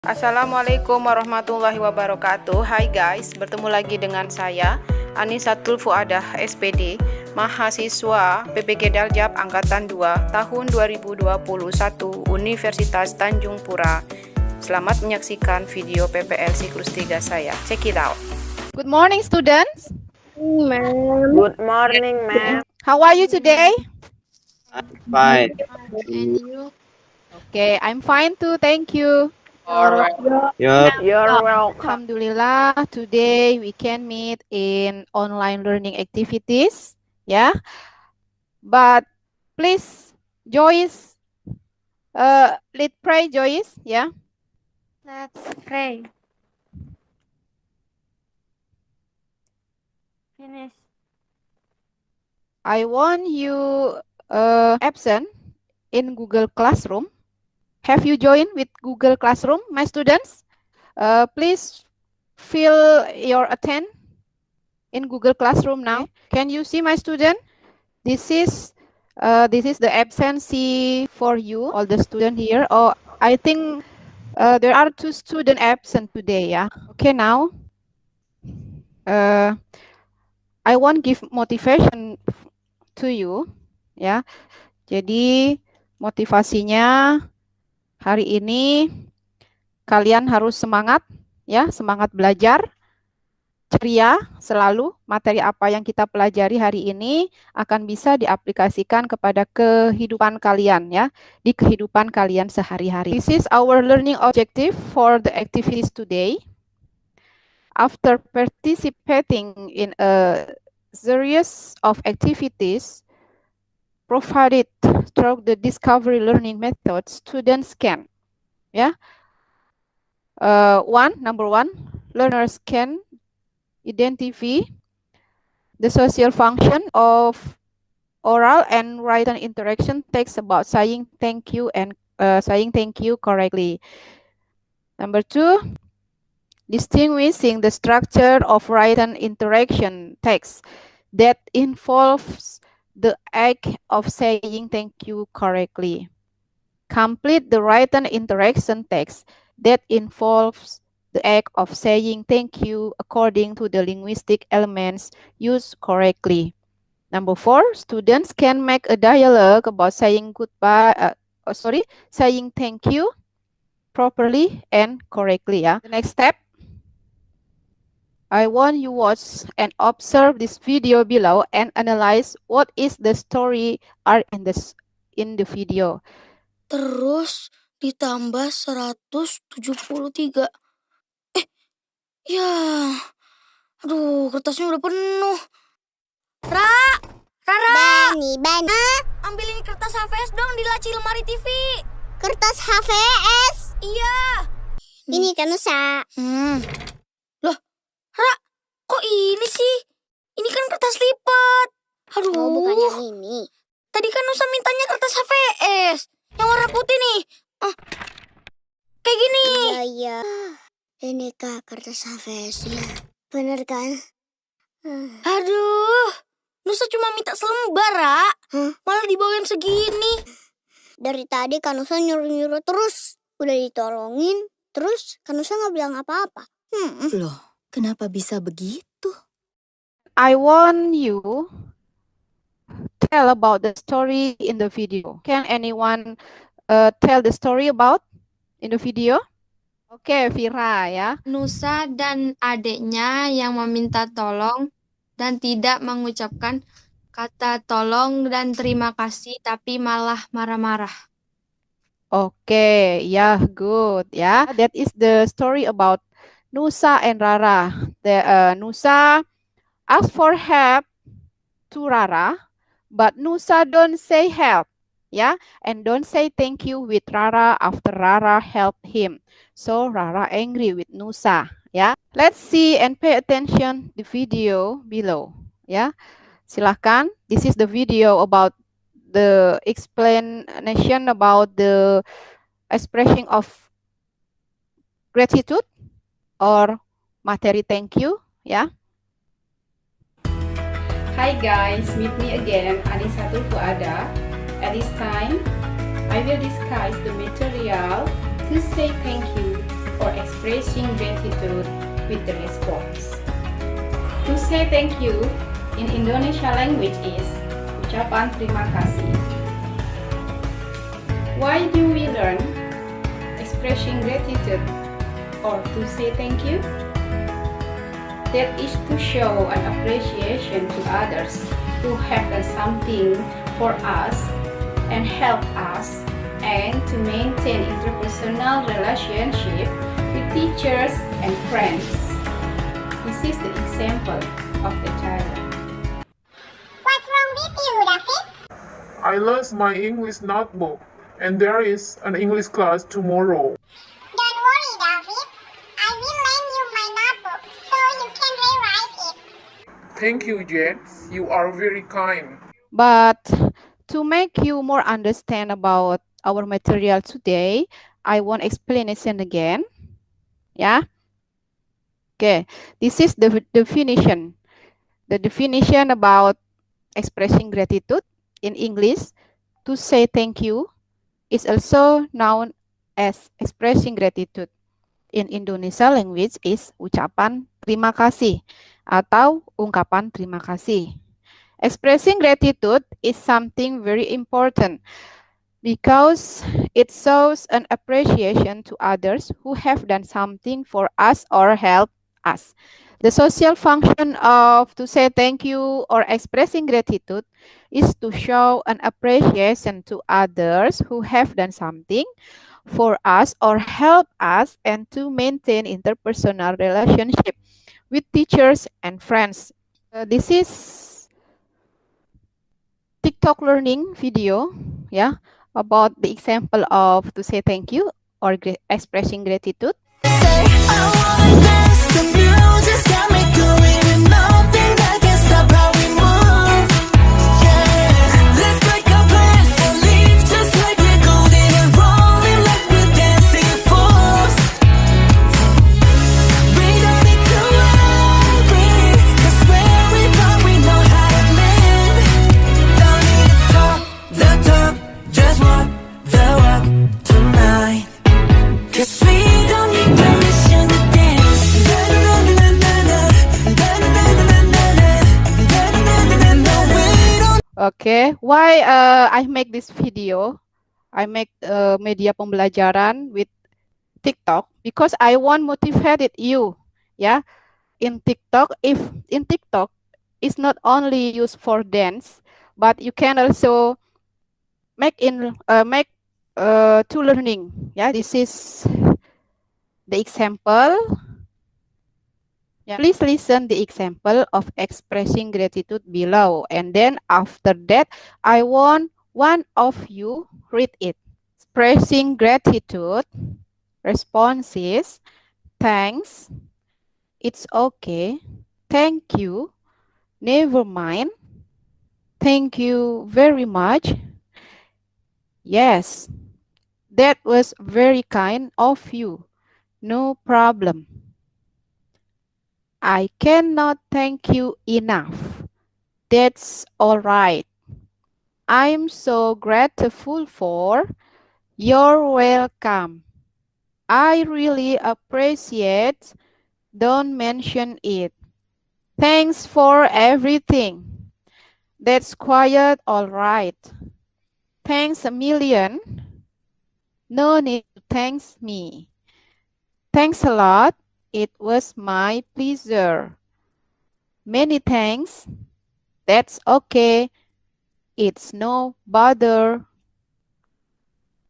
Assalamualaikum warahmatullahi wabarakatuh. Hai guys, bertemu lagi dengan saya Anisatul Fuadah SPD, mahasiswa PPG Daljab Angkatan 2 tahun 2021 Universitas Tanjung Pura. Selamat menyaksikan video PPL siklus 3 saya. Check it out. Good morning students. Good morning, ma'am. How are you today? Fine. And you? Okay, I'm fine too. Thank you. You're welcome. Alhamdulillah, today we can meet in online learning activities, yeah. But please, Joyce, let's pray, Joyce, yeah. Let's pray. Finish. I want you absent in Google Classroom. Have you joined with Google Classroom, my students? Please fill your attend in Google Classroom now. Can you see my student? This is the absentee for you, all the student here. Oh, I think there are 2 students absent today, yeah. Okay, now I want give motivation to you, ya. Jadi motivasinya hari ini kalian harus semangat, ya, semangat belajar, ceria selalu. Materi apa yang kita pelajari hari ini akan bisa diaplikasikan kepada kehidupan kalian, ya, di kehidupan kalian sehari-hari. This is our learning objective for the activities today. After participating in a series of activities provided through the discovery learning method, students can, yeah. Number one, learners can identify the social function of oral and written interaction text about saying thank you and saying thank you correctly. Number two, distinguishing the structure of written interaction text that involves the act of saying thank you correctly. Complete the written interaction text that involves the act of saying thank you according to the linguistic elements used correctly. Number four, students can make a dialogue about saying saying thank you properly and correctly. Yeah. The next step, I want you watch and observe this video below and analyze what is the story are in the video. Terus ditambah 173. Ya. Aduh, kertasnya udah penuh. Rara. Bani. Ambil ini kertas HVS dong di laci lemari TV. Kertas HVS. Iya. Ini kan Nusa. Loh, Ra, kok ini sih? Ini kan kertas lipat. Aduh. Oh, bukan yang ini. Tadi kan Nusa mintanya kertas HVS. Yang warna putih nih. Kayak gini. Iya. Ini kak kertas HVS-nya. Bener kan? Aduh. Nusa cuma minta selembar, Ra. Malah dibawain segini. Dari tadi kan Nusa nyuruh-nyuruh terus. Udah ditolongin. Terus kan Nusa nggak bilang apa-apa. Loh, kenapa bisa begitu? I want you tell about the story in the video. Can anyone tell the story about in the video? Oke, Vira ya. Nusa dan adiknya yang meminta tolong dan tidak mengucapkan kata tolong dan terima kasih, tapi malah marah-marah. Oke, ya, good ya. That is the story about Nusa and Rara. Nusa asked for help to Rara, but Nusa don't say help, yeah, and don't say thank you with Rara after Rara helped him. So Rara angry with Nusa, yeah. Let's see and pay attention the video below, yeah. Silahkan. This is the video about the explanation about the expression of gratitude or materi thank you, yeah. Hi guys, meet me again, Anisatul Fuadah. At this time, I will discuss the material to say thank you. expressing gratitude with the response. To say thank you in Indonesia language is ucapan terima kasih. Why do we learn expressing gratitude or to say thank you? That is to show an appreciation to others who have done something for us and help us, and to maintain interpersonal relationship with teachers and friends. This is the example of the child. What's wrong with you, David? I lost my English notebook, and there is an English class tomorrow. Don't worry, David. I will lend you my notebook so you can rewrite it. Thank you, James. You are very kind. But to make you more understand about our material today, I want explanation again. Yeah. Okay. This is the definition. The definition about expressing gratitude in English. To say thank you is also known as expressing gratitude. In Indonesia language is ucapan terima kasih atau ungkapan terima kasih. Expressing gratitude is something very important because it shows an appreciation to others who have done something for us or helped us. The social function of to say thank you or expressing gratitude is to show an appreciation to others who have done something for us or help us, and to maintain interpersonal relationship with teachers and friends. This is TikTok learning video, yeah, about the example of to say thank you or expressing gratitude. Okay, why I make this video? I make media pembelajaran with TikTok because I want motivated you, yeah. In TikTok, if in TikTok, it's not only used for dance, but you can also make to learning. Yeah, this is the example. Yeah. Please listen the example of expressing gratitude below, and then after that, I want one of you read it. Expressing gratitude. Responses: thanks, it's okay, thank you, never mind, thank you very much, yes, that was very kind of you, no problem. I cannot thank you enough. That's all right. I'm so grateful for. You're welcome. I really appreciate. Don't mention it. Thanks for everything. That's quite all right. Thanks a million. No need to thank me. Thanks a lot. It was my pleasure. Many thanks. That's okay. It's no bother.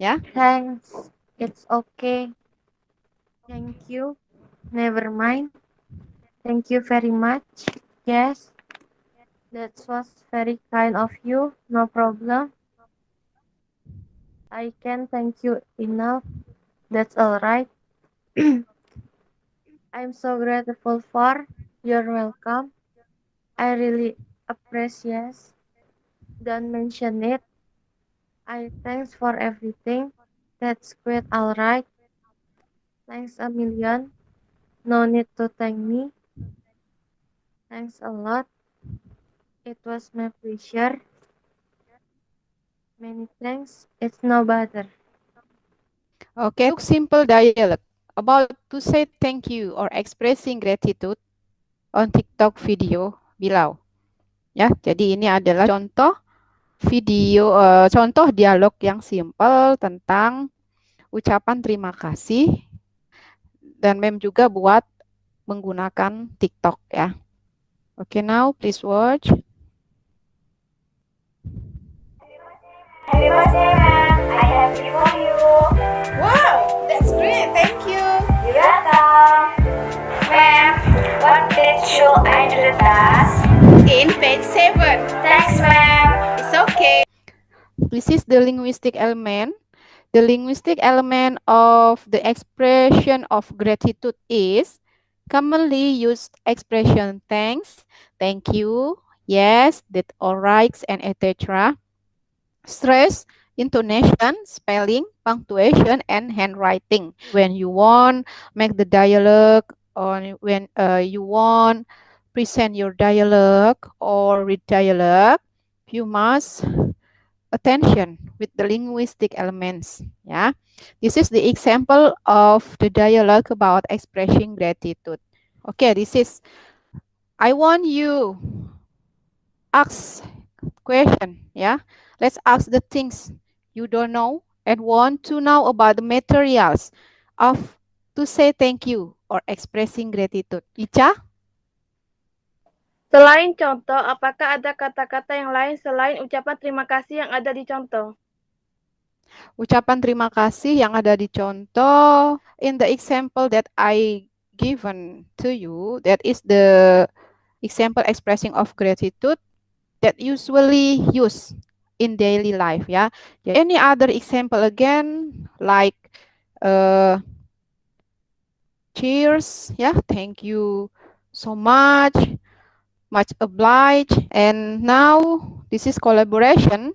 Yeah. Thanks. It's okay. Thank you. Never mind. Thank you very much. Yes. That was very kind of you. No problem. I can thank you enough. That's all right. I'm so grateful for. You're welcome. I really appreciate. Don't mention it. I thanks for everything. That's quite all right. Thanks a million. No need to thank me. Thanks a lot. It was my pleasure. Many thanks. It's no bother. Okay, simple dialogue. about to say thank you or expressing gratitude on TikTok video below. Ya, jadi ini adalah contoh video, contoh dialog yang simple tentang ucapan terima kasih, dan mem juga buat menggunakan TikTok ya. Okay, now please watch. Happy birthday, ma'am. I have gift for you. Wow, that's great. Thank you. You're welcome. Ma'am, what date should I do the task? In page 7. Thanks, ma'am. It's okay. This is the linguistic element. The linguistic element of the expression of gratitude is commonly used expression thanks, thank you, yes, that, all right, and etc. Stress, intonation, spelling, punctuation, and handwriting. When you want make the dialogue, or when you want present your dialogue or read dialogue, you must attention with the linguistic elements. Yeah, this is the example of the dialogue about expressing gratitude. Okay, this is, I want you ask question. Yeah, let's ask the things you don't know and want to know about the materials of to say thank you or expressing gratitude. Ica? Selain contoh, apakah ada kata-kata yang lain selain ucapan terima kasih yang ada di contoh? Ucapan terima kasih yang ada di contoh, in the example that I given to you, that is the example expressing of gratitude that usually use in daily life. Yeah. Any other example again, like cheers. Yeah. Thank you so much. Much obliged. And now this is collaboration.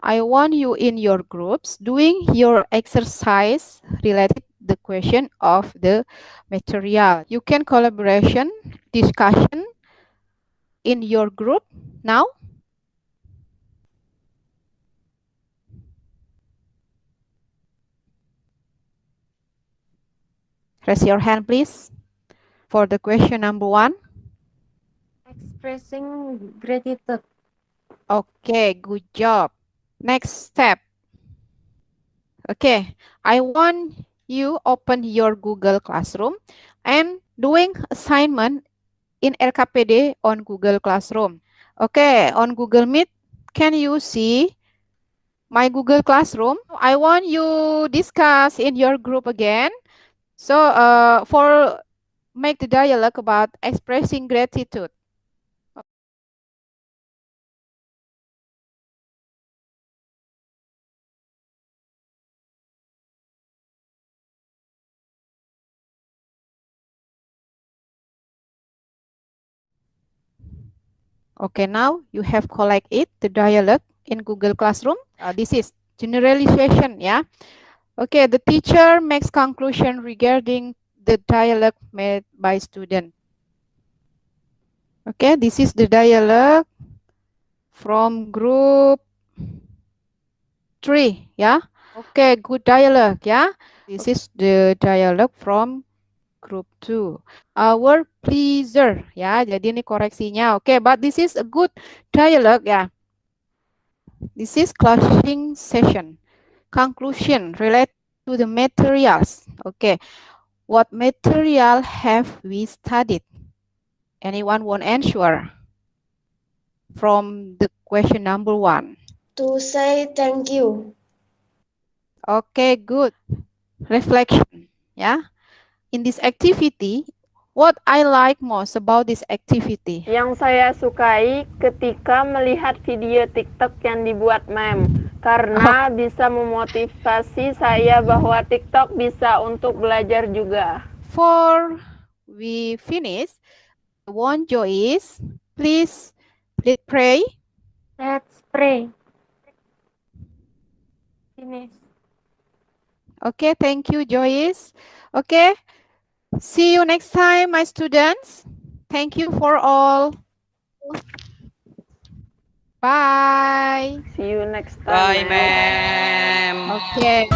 I want you in your groups doing your exercise related the question of the material. You can collaboration, discussion in your group now. Raise your hand, please, for the question number 1. Expressing gratitude. Okay, good job. Next step. Okay, I want you open your Google Classroom and doing assignment in LKPD on Google Classroom. Okay, on Google Meet, can you see my Google Classroom? I want you discuss in your group again. So for make the dialogue about expressing gratitude. Okay, now you have collect it, the dialogue in Google Classroom. This is generalization, yeah. Okay, the teacher makes conclusion regarding the dialogue made by student. Okay, this is the dialogue from group 3, yeah. Okay, good dialogue, yeah. This is the dialogue from group 2. Our pleaser, ya. Jadi ini koreksinya. Okay, but this is a good dialogue, ya. This is closing session. Conclusion related to the materials. Okay, what material have we studied? Anyone want answer from the question number 1? To say thank you. Okay, good. Reflection, ya. In this activity, what I like most about this activity? Yang saya sukai ketika melihat video TikTok yang dibuat mem, karena bisa memotivasi saya bahwa TikTok bisa untuk belajar juga. Before we finish, I want Joyce, please pray. Let's pray. Finish. Okay, thank you, Joyce. Okay, see you next time, my students. Thank you for all. Bye. See you next time. Bye, ma'am. Okay.